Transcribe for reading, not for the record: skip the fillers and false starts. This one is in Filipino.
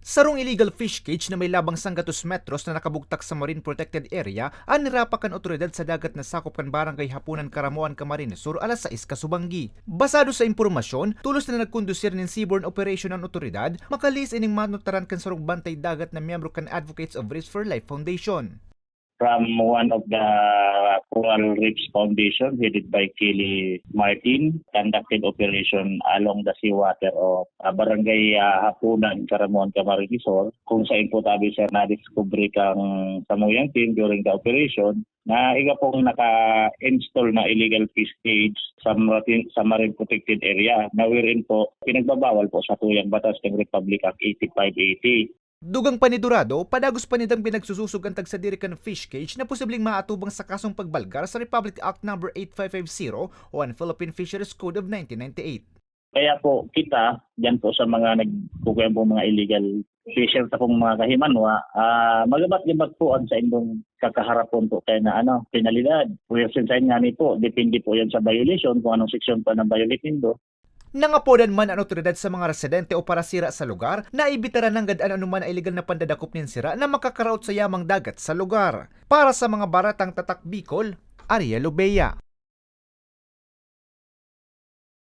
Sarong illegal fish cage na may labang 100 metros na nakabugtak sa Marine Protected Area ang nirapakan otoridad sa dagat na sakop kan Barangay Hapunan, Karamuan, Camarines Sur, alas 6 Kasubanggi. Basado sa impormasyon, tulos na nagkondusir ng seaborne operation ang otoridad, makalis ining manutaran kan sarong bantay dagat na miyembro kan Advocates of Reefs for Life Foundation. From one of the Coral Reefs Foundation headed by Kelly Martin, conducted operation along the seawater of Barangay Hapunan, Karamuan, Camarines Sur, kung saan po tabi sir na-discover kang samuyang team during the operation na iga pong naka-install na illegal fish cage sa Marine Protected Area na wherein po pinagbabawal po sa tuyang batas ng Republic Act 8580. Dugang panidurado, padagos panidang pinagsususog ang tagsadiri kan fish cage na posibleng maatubang sa kasong pagbalgar sa Republic Act No. 8550 o ang Philippine Fisheries Code of 1998. Kaya po kita, dyan po sa mga nagkukuyan po mga illegal fisher sa pong mga kahimanwa, magabat-gabat po ang sa inyong kakaharapon po kaya na penalidad. Pwede sa nga po, depende po yan sa violation, kung anong seksyon pa ng violating do. Nangapodan man ang otoridad sa mga residente o parasira sa lugar na ibitaran ng gadaan anuman ay illegal na pandadakop nin sira na makakaraot sa yamang dagat sa lugar. Para sa mga baratang tatak Bicol, Ariel Obeya.